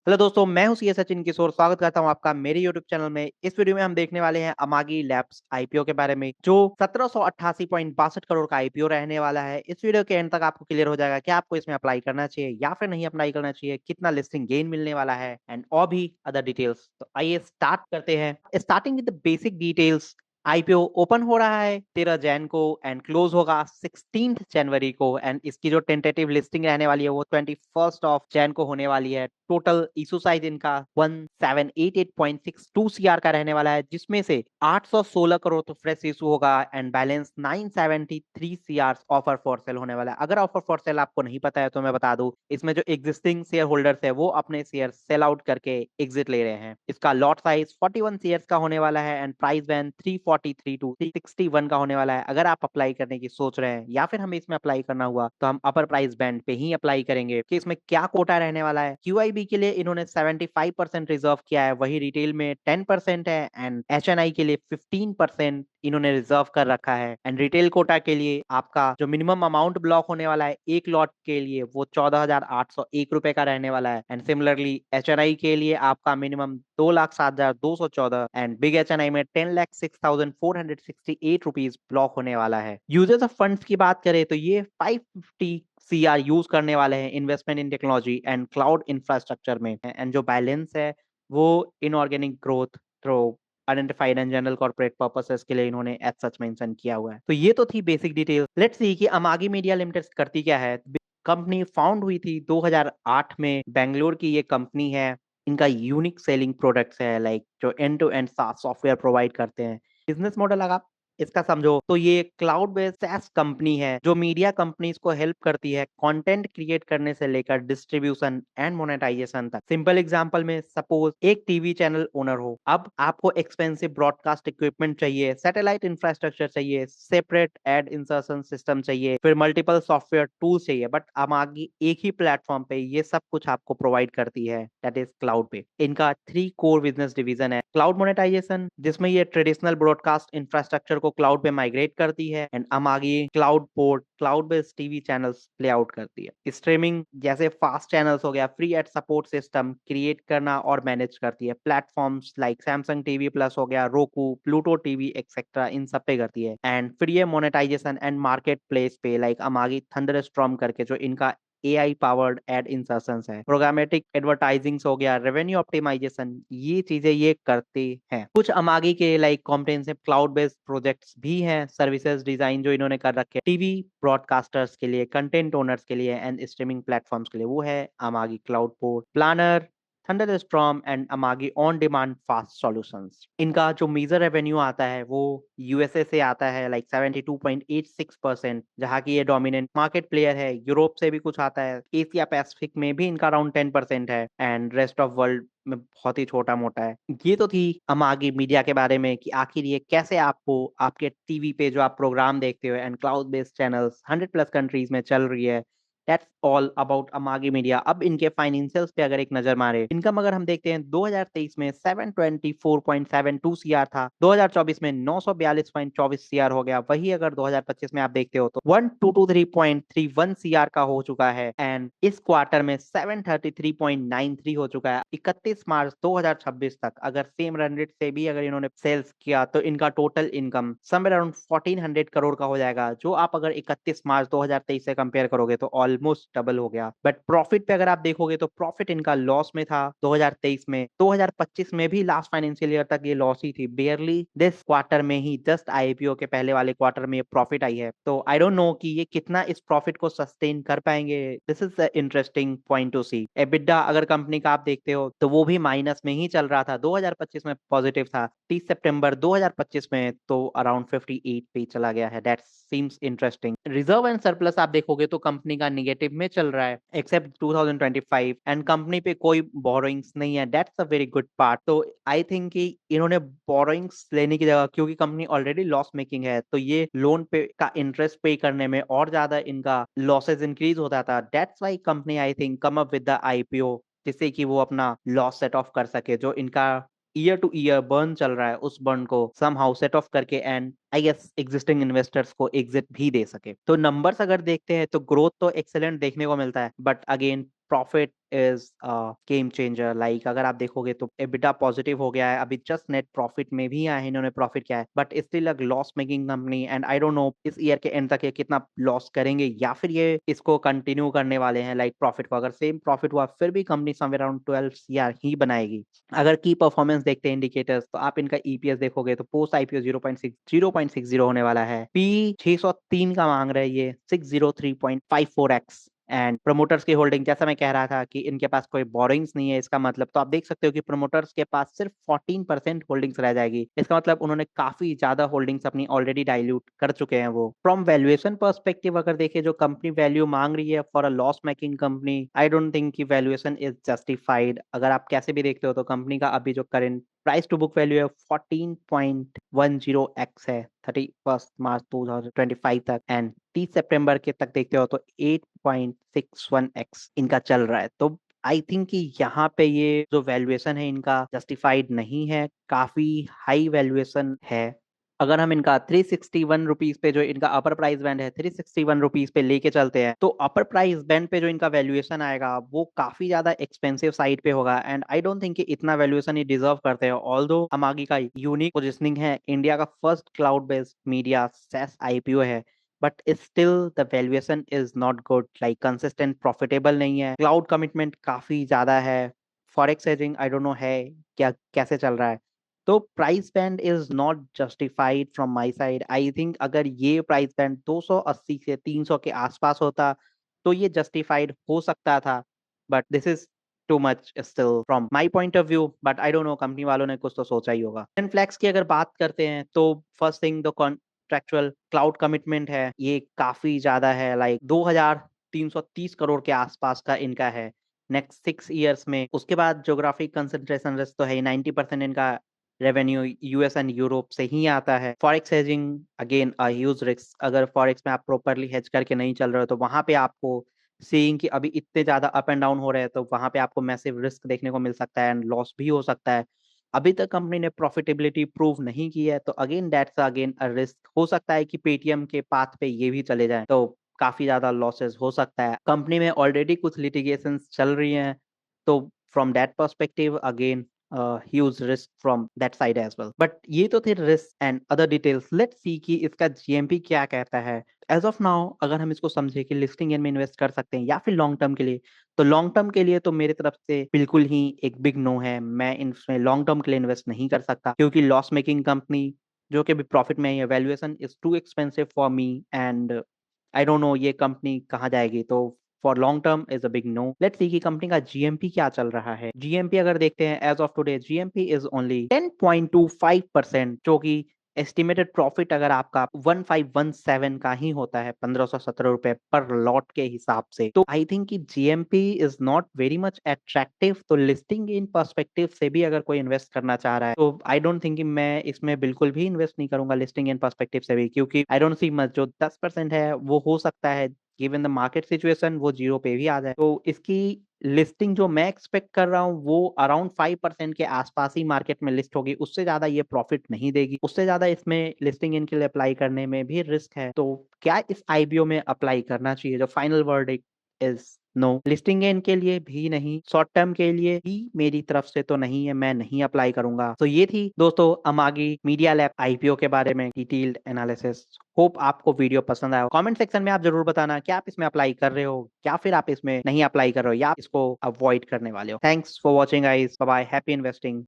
Hello दोस्तों, मैं हूं सीए सचिन किशोर। स्वागत करता हूं आपका मेरे यूट्यूब चैनल में। इस वीडियो में हम देखने वाले हैं अमागी लैब्स आईपीओ के बारे में, जो 1788.62 करोड़ का आईपीओ रहने वाला है। इस वीडियो के एंड तक आपको क्लियर हो जाएगा कि आपको इसमें अप्लाई करना चाहिए या फिर नहीं अप्लाई करना चाहिए, कितना लिस्टिंग गेन मिलने वाला है एंड और भी अदर डिटेल्स। तो आइए स्टार्ट करते हैं। Starting with the basic details. IPO open हो रहा है 13 जैन को एंड क्लोज होगा 16 जनवरी को। एंड इसकी जो टेंटेटिव लिस्टिंग रहने वाली है वो 21 ऑफ जैन को होने वाली है। टोटल इशू साइज इनका 1788.62 सीआर का रहने वाला है, जिसमें से 816 करोड़ तो फ्रेश इशू होगा and balance 973 CR offer for sale होने वाला है। अगर ऑफर फॉर सेल आपको नहीं पता है तो मैं बता दूं, इसमें जो एग्जिस्टिंग शेयर होल्डर्स है वो अपने शेयर सेल आउट करके एग्जिट ले रहे हैं। इसका लॉट साइज 41 शेयर्स का होने वाला है एंड प्राइस बैंड 343 टू 361 का होने वाला है। अगर आप अप्लाई करने की सोच रहे हैं या फिर हमें इसमें अप्लाई करना हुआ तो हम अपर प्राइस बैंड पे ही अप्लाई करेंगे। कि इसमें क्या कोटा रहने वाला है। क्यूआईबी के लिए इन्होंने 75% रिजर्व किया है, वही रिटेल में 10% है एंड एचएनआई के लिए 15% इन्होंने रिजर्व कर रखा है। एंड रिटेल कोटा के लिए आपका जो मिनिमम अमाउंट ब्लॉक होने वाला है एक लॉट के लिए वो 14,801 रुपए का रहने वाला है। एंड सिमिलरली एचएनआई के लिए आपका मिनिमम 2,07,214 एंड बिग एचएनआई में 10,06,468 रुपीज ब्लॉक होने वाला है। यूजर्स ऑफ फंड्स की बात करें तो ये 550 सीआर यूज करने वाले हैं investment in technology and cloud infrastructure में। एंड जो बैलेंस है वो inorganic growth through identified and general corporate purposes के लिए इन्होंने एज सच मेंशन किया हुआ है। तो ये तो थी बेसिक डिटेल। लेट्स सी कि अमागी मीडिया लिमिटेड करती क्या है। कंपनी फाउंड हुई थी 2008 में। बेंगलोर की ये कंपनी है। इनका यूनिक सेलिंग प्रोडक्ट्स है, लाइक जो एंड टू एंड सास सॉफ्टवेयर प्रोवाइड करते हैं। बिजनेस मॉडल अगर आप इसका समझो तो ये क्लाउड बेस्ड सैस कंपनी है जो मीडिया कंपनीज को हेल्प करती है कंटेंट क्रिएट करने से लेकर डिस्ट्रीब्यूशन एंड मोनेटाइजेशन तक। सिंपल एग्जांपल में सपोज एक टीवी चैनल ओनर हो। अब आपको एक्सपेंसिव ब्रॉडकास्ट इक्विपमेंट चाहिए, सैटेलाइट इंफ्रास्ट्रक्चर चाहिए, सेपरेट एड इंसर्शन सिस्टम चाहिए, फिर मल्टीपल सॉफ्टवेयर टूल्स चाहिए, बट अमागी एक ही प्लेटफॉर्म पे ये सब कुछ आपको प्रोवाइड करती है, दैट इज क्लाउड पे। इनका 3 कोर बिजनेस डिवीजन है। क्लाउड मोनेटाइजेशन, जिसमें ये ट्रेडिशनल ब्रॉडकास्ट इंफ्रास्ट्रक्चर को क्लाउड पे माइग्रेट करती है and Amagi cloud port cloud based TV channels play out करती है। स्ट्रीमिंग जैसे फास्ट चैनल्स हो गया, free ad support system create करना और मैनेज करती है। Platforms like Samsung TV plus हो गया, रोकू, प्लूटो टीवी एक्सेट्रा, इन सब पे करती है। And free monetization and market place पे लाइक अमागी थंडरस्टॉर्म करके जो इनका एआई पावर्ड एड इंसर्शंस है, प्रोग्रामेटिक एडवर्टाइजिंग हो गया, रेवेन्यू ऑप्टिमाइजेशन, ये चीजें ये करते हैं। कुछ अमागी के like comprehensive cloud based projects भी हैं, सर्विसेज डिजाइन जो इन्होंने कर रखे हैं टीवी ब्रॉडकास्टर्स के लिए, कंटेंट ओनर्स के लिए एंड स्ट्रीमिंग प्लेटफॉर्म्स के लिए। वो है Amagi cloud port planner, thunderstorm and Amagi on demand fast solutions. इनका जो मेजर रेवेन्यू आता है वो यूएसए से आता है, लाइक 72.86%, जहाँ की ये डोमिनेंट मार्केट प्लेयर है। यूरोप से भी कुछ आता है, एशिया पैसिफिक में भी इनका अराउंड 10% है एंड रेस्ट ऑफ वर्ल्ड में बहुत ही छोटा मोटा है। ये तो थी अमागी मीडिया के बारे में कि आखिर ये कैसे आपको आपके टीवी पे जो आप प्रोग्राम देखते हो and cloud based channels 100+ countries में चल रही है। That's all about Amagi media. अब इनके फाइनेंशियल्स पे अगर एक नजर मारे, इनकम अगर हम देखते हैं 2023 में 724.72 सीआर था, 2024 में 942.24 सीआर हो गया। वही अगर 2025 में आप देखते हो तो 1223.31 सीआर का हो चुका है एंड इस क्वार्टर में 733.93 हो चुका है। 31 मार्च 2026 तक अगर सेम रन रेट से भी अगर इन्होंने सेल्स किया तो इनका total income somewhere around 1400 crore का हो जाएगा, जो आप अगर 31 मार्च 2023 से कंपेयर करोगे तो ऑलमोस्ट डबल हो गया। बट प्रॉफिट पे अगर आप देखोगे तो प्रॉफिट इनका लॉस में था 2023 में, 2025 में भी लास्ट फाइनेंशियल ईयर तक ये लॉस ही थी। बेयरली दिस क्वार्टर में ही जस्ट आईपीओ के पहले वाले क्वार्टर में ये प्रॉफिट आई है। तो आई डोंट नो कि ये कितना इस प्रॉफिट को सस्टेन कर पाएंगे। This is interesting point to see. EBITDA अगर कंपनी का आप देखते हो तो वो भी माइनस में ही चल रहा था, 2025 में पॉजिटिव था, 30 सितंबर 2025 में तो अराउंड 58 पे चला गया है। That seems interesting. Reserve and surplus आप देखोगे तो कंपनी का नेगेटिव में चल रहा है एक्सेप्ट 2025 एंड कंपनी पे कोई बोरोइंग्स नहीं है। That's a very good part. तो आई थिंक कि इन्होंने बोरोइंग्स लेने की जगह, क्योंकि कंपनी ऑलरेडी लॉस मेकिंग है, तो ये लोन पे का इंटरेस्ट पे करने में और ज्यादा इनका लॉसेस इंक्रीज होता था। That's why company I think come up with the IPO, जिससे कि वो अपना लॉस सेट ऑफ कर सके। जो इनका ईयर टू ईयर बर्न चल रहा है उस बर्न को समहाउ सेट ऑफ करके and I guess existing investors को एग्जिट भी दे सके। तो नंबर्स अगर देखते हैं तो ग्रोथ तो एक्सेलेंट देखने को मिलता है, but again profit is game changer. Like अगर आप देखोगे तो एबिटा पॉजिटिव हो गया है, अभी जस्ट नेट प्रॉफिट में भी आए हैं, इन्होंने प्रॉफिट किया है, but still a loss making company. And I don't no इस ईयर के एंड तक ये कितना लॉस करेंगे या फिर ये इसको कंटिन्यू करने वाले हैं लाइक प्रॉफिट को। अगर सेम प्रॉफिट हुआ फिर भी कंपनी समवेयर अराउंड 12 सीआर ही बनाएगी। अगर की परफॉर्मेंस देखते हैं इंडिकेटर्स, तो आप इनका ईपीएस देखोगे तो पोस्ट आईपीओ 0.60 होने वाला है, पी 603 का मांग रहे हैं ये 603.54x। एंड प्रमोटर्स की होल्डिंग, जैसा मैं कह रहा था कि इनके पास कोई बोरिंग्स नहीं है, इसका मतलब तो आप देख सकते हो कि प्रमोटर्स के पास सिर्फ 14% होल्डिंग्स रह जाएगी। इसका मतलब उन्होंने काफी ज्यादा होल्डिंग्स अपनी ऑलरेडी डाइल्यूट कर चुके हैं वो। फ्रॉम वैल्यूएशन पर्सपेक्टिव अगर देखें, जो कंपनी वैल्यू मांग रही है for a loss making company, I don't think कि वैल्यूएशन इज जस्टिफाइड। अगर आप कैसे भी देखते हो तो कंपनी का अभी जो current price to book value है 14.10x है 31 मार्च 2025 तक, एंड 30 सितंबर के तक देखते हो तो 8.61x इनका चल रहा है। तो आई थिंक कि यहाँ पे ये जो वैल्यूएशन है इनका जस्टिफाइड नहीं है, काफी हाई वैल्यूएशन है। अगर हम इनका 361 रुपीज पे, जो इनका अपर प्राइस बैंड है 361 रुपीज पे लेके चलते हैं, तो अपर प्राइस बैंड पे जो इनका वैल्यूएशन आएगा वो काफी ज्यादा एक्सपेंसिव साइड पे होगा। एंड आई डोंट थिंक कि इतना वैल्यूएशन ये डिजर्व करते हैं। ऑल्दो अमागी का यूनिक पोजिशनिंग है, इंडिया का first cloud based media SaaS IPO है, but still the valuation is not good. Like consistent profitable नहीं है, क्लाउड कमिटमेंट काफी ज्यादा है, forex hedging I don't know है क्या कैसे चल रहा है। तो price band is not justified from my side. I think अगर ये प्राइस बैंड 280 से 300 के आसपास होता तो ये जस्टिफाइड हो सकता था, but this is too much still from my point of view. But I don't no, company वालों ने कुछ तो सोचा ही होगा। फ्लेक्स की अगर बात करते हैं तो first thing, the contractual cloud commitment है ये काफी ज्यादा है, लाइक 2330 करोड़ के आसपास का इनका है नेक्स्ट 6 ईयर्स में। उसके बाद ज्योग्राफिक कंसंट्रेशन रिस्क तो है, 90% इनका रेवेन्यू यूएस एंड यूरोप से ही आता है। Forex hedging again a huge risk, अगर फॉरेक्स में आप प्रॉपरली हेज करके नहीं चल रहे हो तो वहां पे आपको सीइंग कि अभी इतने ज्यादा अप एंड डाउन हो रहे हैं तो वहां पे आपको मैसिव रिस्क देखने को मिल सकता है एंड लॉस भी हो सकता है। अभी तक कंपनी ने प्रॉफिटेबिलिटी प्रूव नहीं की है, तो again that's again a risk. हो सकता है कि पेटीएम के पाथ पे ये भी चले जाए तो काफी ज्यादा लॉसेस हो सकता है। कंपनी में ऑलरेडी कुछ लिटिगेशंस चल रही हैं, तो from that perspective again huge risk from that side as well. But ये तो थे risk and other details. Let's see कि इसका GMP क्या कहता है। As of now अगर हम इसको समझे कि लिस्टिंग में इन्वेस्ट कर सकते हैं या फिर लॉन्ग टर्म के लिए, तो लॉन्ग टर्म के लिए तो मेरी तरफ से बिल्कुल ही एक बिग नो है। मैं इसमें लॉन्ग टर्म के लिए इन्वेस्ट नहीं कर सकता, क्योंकि लॉस मेकिंग कंपनी जो कि अभी प्रॉफिट में है, valuation is too expensive for me and I don't know ये कंपनी कहाँ जाएगी। तो for long term is a big no. Let's see कि कंपनी का जीएमपी क्या चल रहा है। जीएमपी अगर देखते हैं as of today, GMP is only 10.25%, जो कि एस्टिमेटेड प्रॉफिट अगर आपका 1517 का ही होता है, 1517 रुपए पर लॉट के हिसाब से, तो आई थिंक कि GMP is not very much attractive. तो लिस्टिंग इन पर्सपेक्टिव से भी अगर कोई इन्वेस्ट करना चाह रहा है तो आई डोंट थिंक कि मैं इसमें बिल्कुल भी इन्वेस्ट नहीं करूंगा लिस्टिंग इन पर्सपेक्टिव से भी, क्योंकि आई डोंट सी मच। जो 10% है वो हो सकता है गिवन द मार्केट सिचुएशन वो जीरो पे भी आ जाए। तो इसकी लिस्टिंग जो मैं एक्सपेक्ट कर रहा हूँ वो अराउंड 5% के आसपास ही मार्केट में लिस्ट होगी, उससे ज्यादा ये प्रॉफिट नहीं देगी। उससे ज्यादा इसमें लिस्टिंग इनके लिए अप्लाई करने में भी रिस्क है। तो क्या इस आईबीओ में अप्लाई करना चाहिए? जो final verdict is no. Listing gain के लिए भी नहीं, शॉर्ट टर्म के लिए भी मेरी तरफ से तो नहीं है, मैं नहीं अप्लाई करूंगा। तो ये थी दोस्तों अमागी मीडिया लैब आईपीओ के बारे में डिटेल्ड एनालिसिस। होप आपको वीडियो पसंद आया। कमेंट सेक्शन में आप जरूर बताना क्या आप इसमें अप्लाई कर रहे हो या फिर आप इसमें नहीं अप्लाई कर रहे हो या इसको अवॉइड करने वाले हो। Thanks for watching guys, bye bye, happy investing.